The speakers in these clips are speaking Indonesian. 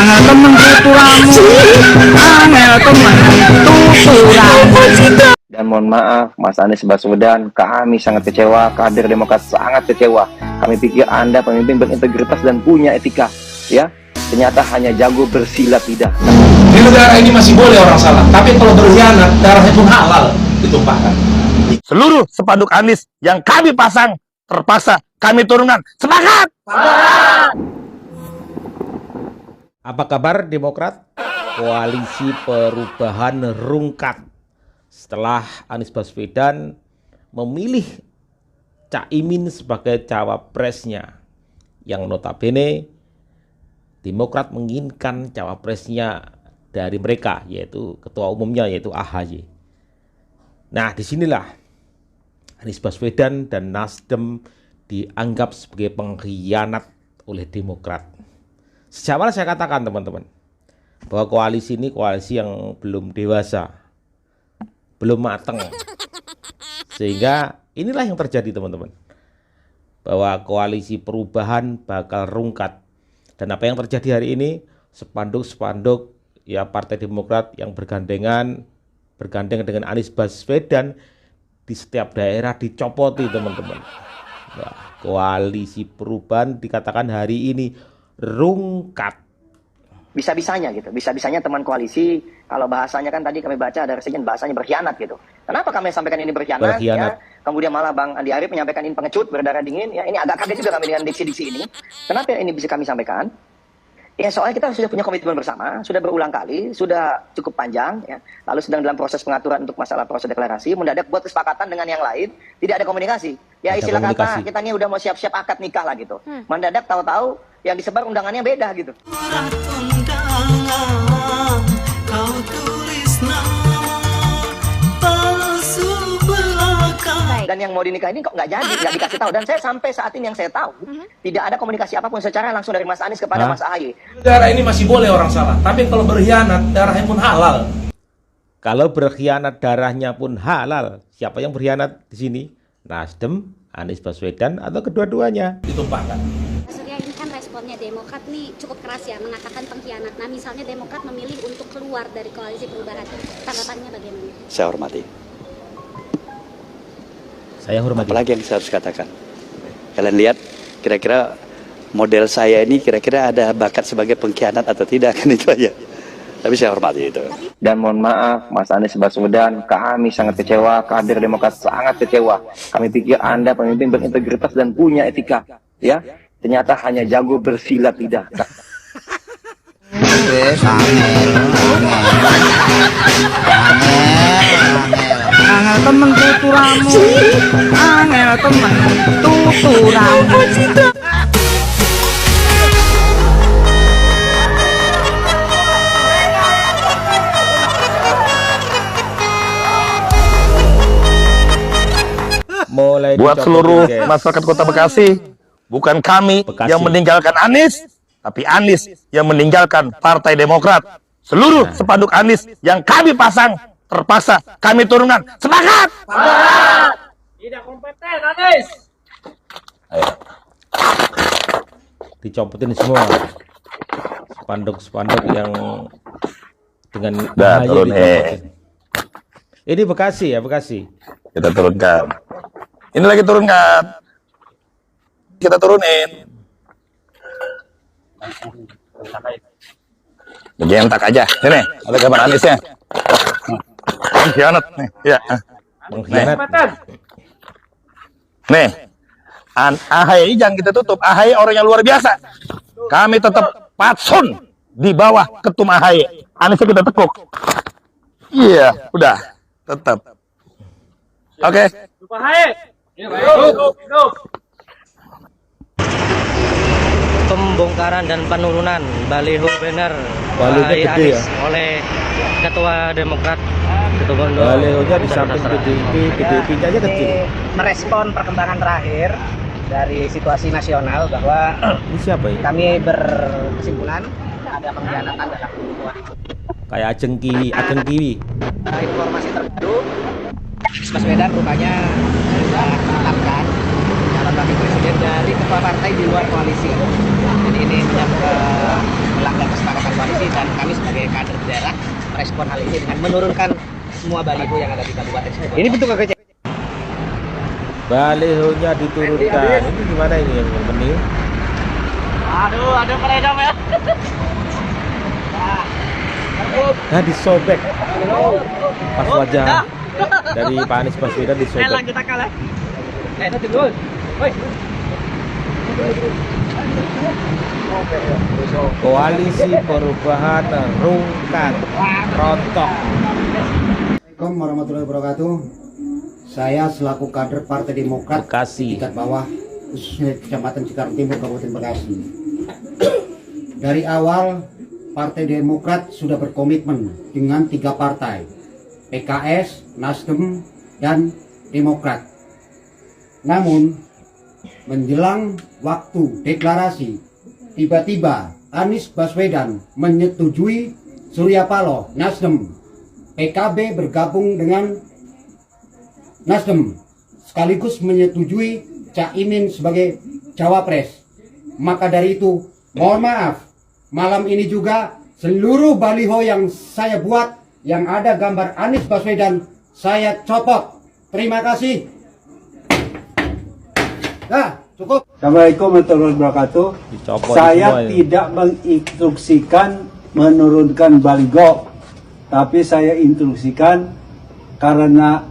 Angel temen tuturamu, angel temen tuturamu. Dan mohon maaf, Mas Anies Baswedan, kami sangat kecewa, kader Demokrat sangat kecewa. Kami pikir Anda pemimpin berintegritas dan punya etika, ya. Ternyata hanya jago bersilat lidah. Di negara ini masih boleh orang salah, tapi kalau berkhianat, darahnya pun halal ditumpahkan. Seluruh spanduk Anies yang kami pasang terpaksa kami turunkan. Semangat! Apa kabar Demokrat? Koalisi perubahan rungkat setelah Anies Baswedan memilih Caimin sebagai cawapresnya, yang notabene Demokrat menginginkan cawapresnya dari mereka, yaitu ketua umumnya, yaitu AHY. Nah, disinilah Anies Baswedan dan Nasdem dianggap sebagai pengkhianat oleh Demokrat. Sejak awal saya katakan teman-teman, bahwa koalisi ini koalisi yang belum dewasa, belum matang. Sehingga inilah yang terjadi teman-teman, bahwa koalisi perubahan bakal rungkat. Dan apa yang terjadi hari ini, spanduk-spanduk ya Partai Demokrat yang bergandeng dengan Anies Baswedan di setiap daerah dicopoti teman-teman. Nah, koalisi perubahan dikatakan hari ini rungkat. Bisa-bisanya gitu, bisa-bisanya teman koalisi, kalau bahasanya kan tadi kami baca ada residen bahasanya berkhianat gitu. Kenapa kami sampaikan ini berkhianat? Ya? Kemudian malah Bang Andi Arief menyampaikan ini pengecut, berdarah dingin. Ya, ini agak kaget juga kami dengan diksi-diksi ini. Kenapa ini bisa kami sampaikan? Ya soalnya kita sudah punya komitmen bersama, sudah berulang kali, sudah cukup panjang, ya. Lalu sedang dalam proses pengaturan untuk masalah proses deklarasi, mendadak buat kesepakatan dengan yang lain, tidak ada komunikasi. Ya istilah kata kita ini udah mau siap-siap akad nikah lah gitu. Mendadak tahu-tahu yang disebar undangannya beda gitu. Dan yang mau dinikah ini kok nggak jadi, nggak dikasih tahu. Dan saya sampai saat ini yang saya tahu, tidak ada komunikasi apapun secara langsung dari Mas Anies kepada Mas AHY. Negara ini masih boleh orang salah, tapi kalau berkhianat, darahnya pun halal. Kalau berkhianat darahnya pun halal. Siapa yang berkhianat di sini? Nasdem, Anies Baswedan, atau kedua-duanya? Ditumpahkan. Surya, ini kan responnya Demokrat nih cukup keras ya, mengatakan pengkhianat. Nah, misalnya Demokrat memilih untuk keluar dari koalisi perubahan, tanggapannya bagaimana? Saya hormati. Saya hormati. Apalagi yang saya harus katakan. Kalian lihat, kira-kira model saya ini kira-kira ada bakat sebagai pengkhianat atau tidak, kan itu aja. Tapi saya hormati itu. Dan mohon maaf, Mas Anies Baswedan, kami sangat kecewa, kader Demokrat sangat kecewa. Kami pikir Anda pemimpin berintegritas dan punya etika, ya. Ternyata hanya jago bersilat lidah. Angel temen tuturamu, angel temen tuturamu. Mulai Buat dicopot, seluruh guys. masyarakat Kota Bekasi, bukan kami yang meninggalkan Anies, tapi Anies yang meninggalkan Partai Demokrat. Seluruh spanduk Anies yang kami pasang terpaksa kami turunkan. Semangat! Tidak kompeten, Anies. Dicopotin semua spanduk-spanduk yang dengan Dah, AHY turun, dicopotin. Ini Bekasi ya, Bekasi. Kita turunkan. Ini lagi turunkan. Kita turunin. Digentak aja. Sini, ada gambar Aniesnya. Pengkhianat nih. Ya. Pengkhianat. Nih. AHY jangan kita tutup. AHY orang yang luar biasa. Kami tetap patsun di bawah ketum AHY. Aniesnya kita tekuk. Iya, udah. Tetap. Oke. Pembongkaran dan penurunan baliho banner Balihonya gede ya? oleh Ketua Demokrat. Balihonya di samping PDIP-nya aja kecil. Merespon perkembangan terakhir dari situasi nasional bahwa Ini siapa ya? kami berkesimpulan ada pengkhianatan dalam hubungan. Kayak Ajeng Kiwi. Informasi terbaru, Baswedan rupanya sudah menetapkan calon wakil presiden dari ketua partai di luar koalisi. Jadi ini melanggar kesepakatan koalisi. dan kami sebagai kader daerah merespon hal ini dengan menurunkan semua baliho yang ada di kabupaten Cirebon. Ini bentuk kekecewaan. Balihonya diturunkan. Ini gimana ini yang penting? Aduh peredam ya. Nah, disobek pas wajah dari Pak Anies Baswedan disobek. Kita kalah. Turun. Woi. Koalisi Perubahan rungkat, rontok. Assalamualaikum warahmatullahi wabarakatuh. Saya selaku kader Partai Demokrat Bekasi, tingkat bawah khususnya Kecamatan Cikarang Timur, Kabupaten Bekasi. Dari awal Partai Demokrat sudah berkomitmen dengan 3 partai, PKS, Nasdem, dan Demokrat. Namun menjelang waktu deklarasi, tiba-tiba Anies Baswedan menyetujui Surya Paloh, Nasdem, PKB bergabung dengan Nasdem, sekaligus menyetujui Caimin sebagai cawapres. Maka dari itu, mohon maaf, malam ini juga seluruh baliho yang saya buat yang ada gambar Anies Baswedan saya copot. Terima kasih. Nah, cukup. Assalamualaikum warahmatullahi wabarakatuh. Saya tidak menginstruksikan menurunkan baliho, tapi saya instruksikan karena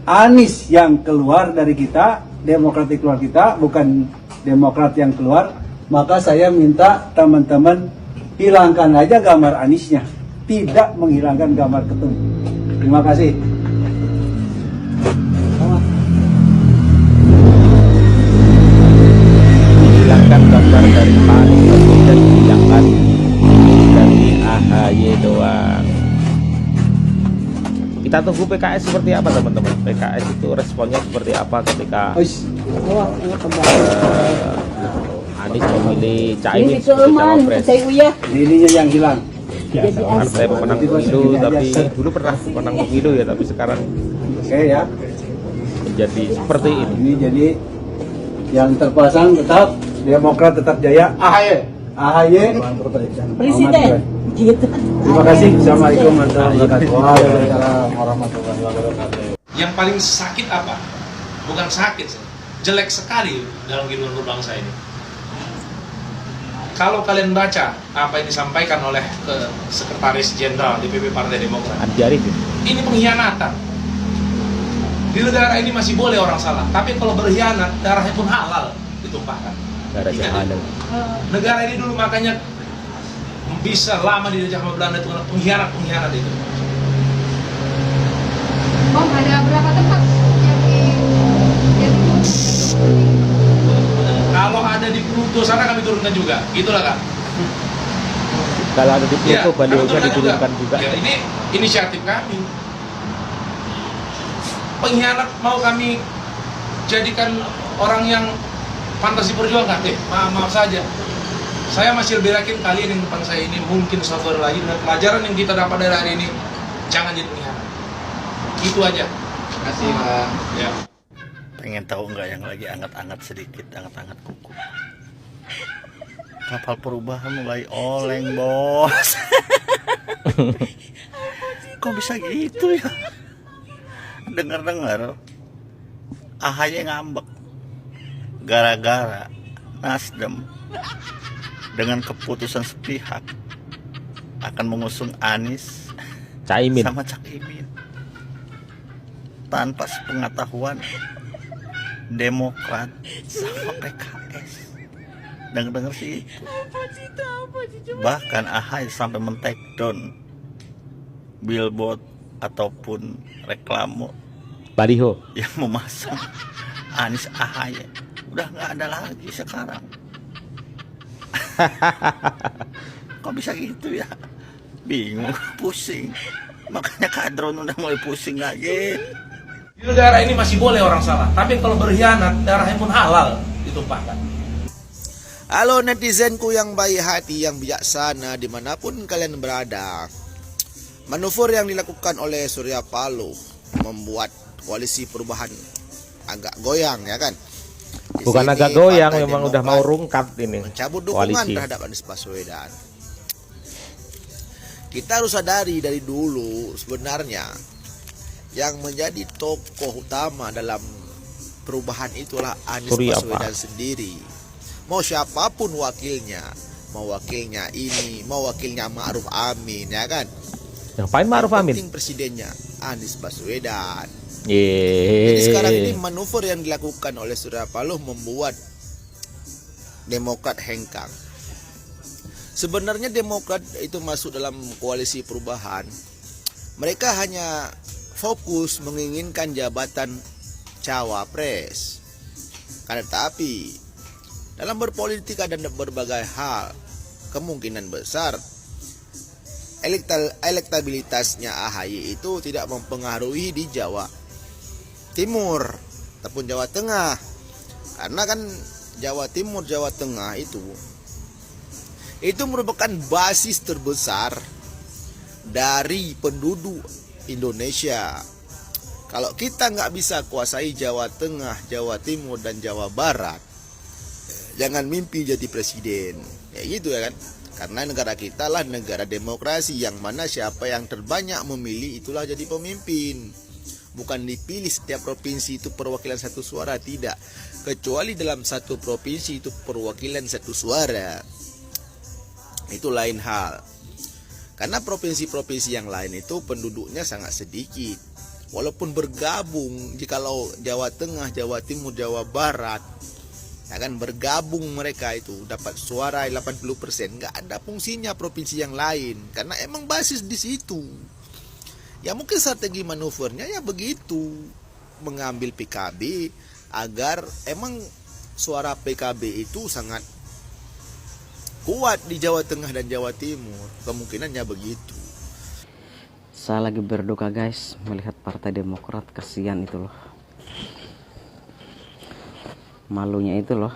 Anies yang keluar dari kita, Demokrat yang keluar kita, bukan Demokrat yang keluar, maka saya minta teman-teman hilangkan aja gambar Aniesnya, tidak menghilangkan gambar ketum. Terima kasih. Hilangkan gambar dari Pak Anies Baswedan, hilangkan dari AHY doang. Kita tunggu PKS seperti apa teman-teman. PKS itu responnya seperti apa ketika Anies memilih Caimin sebagai cawapres. Ininya yang hilang. Partai pemenang pemilu, tapi dulu pernah menang pemilu ya, tapi sekarang ya menjadi seperti ini. Ini jadi yang terpasang tetap Demokrat tetap jaya. AHY Presiden. Gitu. Terima kasih. Assalamualaikum warahmatullahi wabarakatuh. Yang paling sakit apa? Bukan sakit, jelek sekali dalam kehidupan berbangsa ini. Kalau kalian baca apa yang disampaikan oleh Sekretaris Jenderal DPP Partai Demokrat, ini pengkhianatan. Di negara ini masih boleh orang salah, tapi kalau berkhianat darahnya pun halal ditumpahkan. Negara ini dulu makanya bisa lama dijajah sama Belanda itu karena pengkhianat itu. Bang, ada berapa tempat yang kalau ada di Pluto sana kami turunkan juga, gitulah Kak. Kalau ada di Pluto, balihonya diturunkan juga. Ya, ini inisiatif kami. Pengkhianat mau kami jadikan orang yang pantas diperjuangkan, maaf saja. Saya masih lebih yakin kalian yang depan saya ini mungkin saudara lagi, dan pelajaran yang kita dapat dari hari ini jangan jadi pengkhianat. Itu aja. Terima kasih Pak. Ya. Pengen tahu nggak yang lagi anget-anget sedikit, anget-anget kuku? Kapal perubahan mulai oleng, bos. Kok bisa gitu ya? Dengar-dengar AHY ngambek gara-gara Nasdem dengan keputusan sepihak akan mengusung Anies Caimin sama Caimin tanpa sepengetahuan Demokrat sama PKS. Dengar-dengar sih itu. Bahkan AHY sampai men-take down billboard ataupun reklame baliho yang memasang Anies AHY. Udah nggak ada lagi sekarang. Kok bisa gitu ya? Bingung, pusing. Makanya kadron udah mulai pusing lagi. Di negara ini masih boleh orang salah, tapi kalau berkhianat darahnya pun halal ditumpahkan. Halo netizenku yang baik hati, yang bijaksana dimanapun kalian berada. Manuver yang dilakukan oleh Surya Paloh membuat koalisi perubahan agak goyang, ya kan? Bukan agak goyang, memang udah mau rungkat ini. Mencabut dukungan koalisi terhadap Anies Baswedan. Kita harus sadari dari dulu sebenarnya yang menjadi tokoh utama dalam perubahan itulah Anies Baswedan sendiri. Mau siapapun wakilnya, mau wakilnya ini, mau wakilnya Ma'ruf Amin, ya kan? Ngapain Ma'ruf Amin? Penting presidennya Anies Baswedan. Jadi sekarang ini manuver yang dilakukan oleh Surya Paloh membuat Demokrat hengkang. Sebenarnya Demokrat itu masuk dalam koalisi perubahan. Mereka hanya fokus menginginkan jabatan cawapres. Karena tapi dalam berpolitik ada berbagai hal. Kemungkinan besar elektabilitasnya AHY itu tidak mempengaruhi di Jawa Timur ataupun Jawa Tengah. Karena kan Jawa Timur, Jawa Tengah itu merupakan basis terbesar dari penduduk Indonesia. Kalau kita nggak bisa kuasai Jawa Tengah, Jawa Timur, dan Jawa Barat, jangan mimpi jadi presiden. Ya gitu ya kan. Karena negara kita lah negara demokrasi yang mana siapa yang terbanyak memilih itulah jadi pemimpin. Bukan dipilih setiap provinsi itu perwakilan satu suara, tidak. Kecuali dalam satu provinsi itu perwakilan satu suara. Itu lain hal. Karena provinsi-provinsi yang lain itu penduduknya sangat sedikit. Walaupun bergabung, jikalau Jawa Tengah, Jawa Timur, Jawa Barat, ya kan, bergabung mereka itu dapat suara 80%, nggak ada fungsinya provinsi yang lain. Karena emang basis di situ. Ya mungkin strategi manuvernya ya begitu, mengambil PKB agar emang suara PKB itu sangat kuat di Jawa Tengah dan Jawa Timur. Kemungkinannya begitu. Saya lagi berduka guys melihat Partai Demokrat, kasihan itu loh. Malunya itu loh.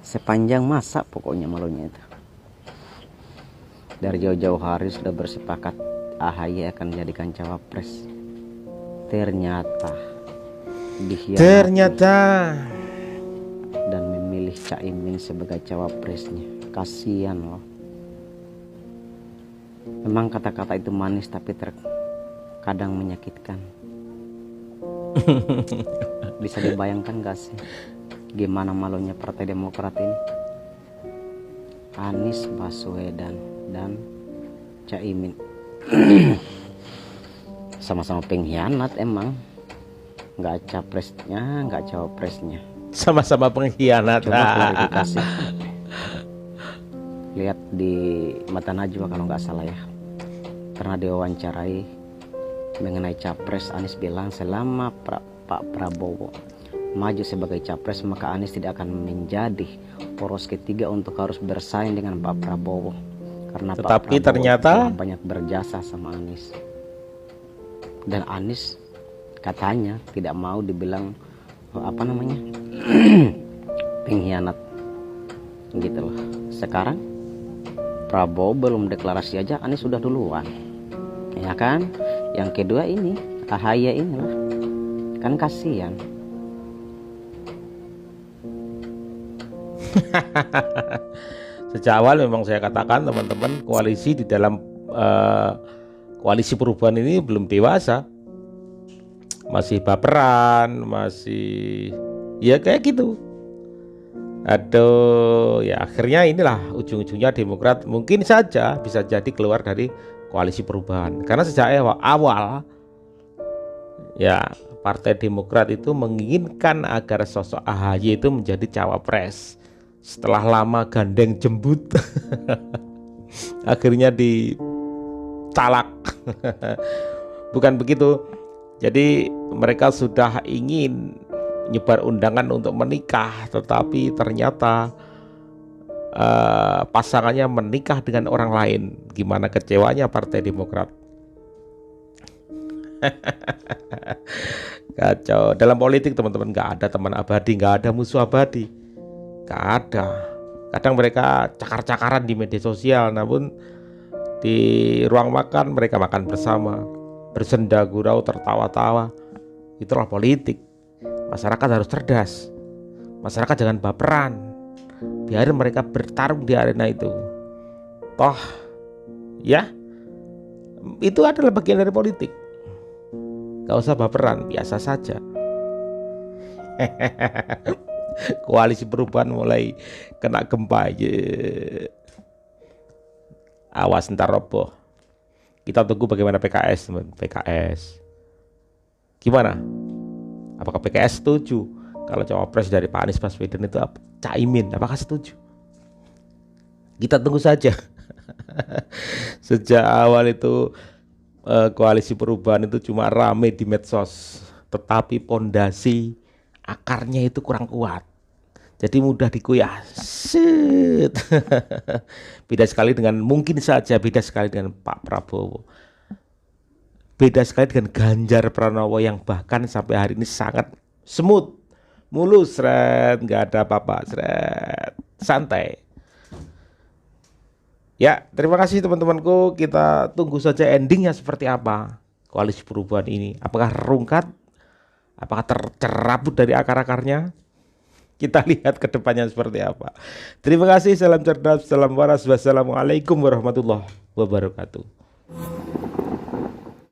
Sepanjang masa pokoknya malunya itu. Dari jauh-jauh hari sudah bersepakat AHY akan jadikan cawapres. Ternyata dan memilih Caimin sebagai cawapresnya. Kasihan loh. Memang kata-kata itu manis tapi kadang menyakitkan. Bisa dibayangkan gak sih gimana malunya Partai Demokrat ini? Anies Baswedan dan Caimin sama-sama pengkhianat emang. Nggak capresnya, nggak cawapresnya. Sama-sama pengkhianat. Coba klarifikasi. Lihat di Mata Najwa kalau nggak salah ya. Pernah diwawancarai mengenai capres, Anies bilang selama Pak Prabowo maju sebagai capres maka Anies tidak akan menjadi poros ketiga untuk harus bersaing dengan Pak Prabowo. Karena tetapi Pak Prabowo ternyata banyak berjasa sama Anies. Dan Anies katanya tidak mau dibilang pengkhianat gitu loh. Sekarang Prabowo belum deklarasi aja Anies sudah duluan, ya kan? Yang kedua ini AHY inilah, kan kasihan. Sejak awal memang saya katakan teman-teman, koalisi di dalam koalisi perubahan ini belum dewasa, masih baperan, masih ya kayak gitu. Aduh, ya akhirnya inilah ujung-ujungnya Demokrat mungkin saja bisa jadi keluar dari koalisi perubahan. Karena sejak awal ya Partai Demokrat itu menginginkan agar sosok AHY itu menjadi cawapres. Setelah lama gandeng jembut akhirnya dicalak. Bukan begitu. Jadi mereka sudah ingin nyebar undangan untuk menikah, tetapi ternyata pasangannya menikah dengan orang lain. Gimana kecewanya Partai Demokrat. Kacau. Dalam politik teman-teman, nggak ada teman abadi, nggak ada musuh abadi, nggak ada. Kadang mereka cakar-cakaran di media sosial, namun di ruang makan mereka makan bersama, bersenda gurau, tertawa-tawa. Itulah politik. Masyarakat harus cerdas. Masyarakat jangan baperan. Biarin mereka bertarung di arena itu. Toh Ya, itu adalah bagian dari politik. Gak usah baperan, biasa saja. Koalisi perubahan mulai kena gempa aja. Awas ntar roboh. Kita tunggu bagaimana PKS, teman. PKS gimana? Apakah PKS setuju kalau cawapres dari Pak Anies Baswedan itu Caimin? Apakah setuju? Kita tunggu saja. Sejak awal itu koalisi perubahan itu cuma rame di medsos, tetapi pondasi akarnya itu kurang kuat. Jadi mudah dikuyah. Beda sekali dengan beda sekali dengan Pak Prabowo. Beda sekali dengan Ganjar Pranowo yang bahkan sampai hari ini sangat smooth, mulus, nggak ada apa-apa, santai. Ya, terima kasih teman-temanku. Kita tunggu saja endingnya seperti apa koalisi perubahan ini. Apakah rungkat? Apakah tercerabut dari akar-akarnya? Kita lihat ke depannya seperti apa. Terima kasih, salam cerdas, salam waras, wassalamualaikum warahmatullahi wabarakatuh.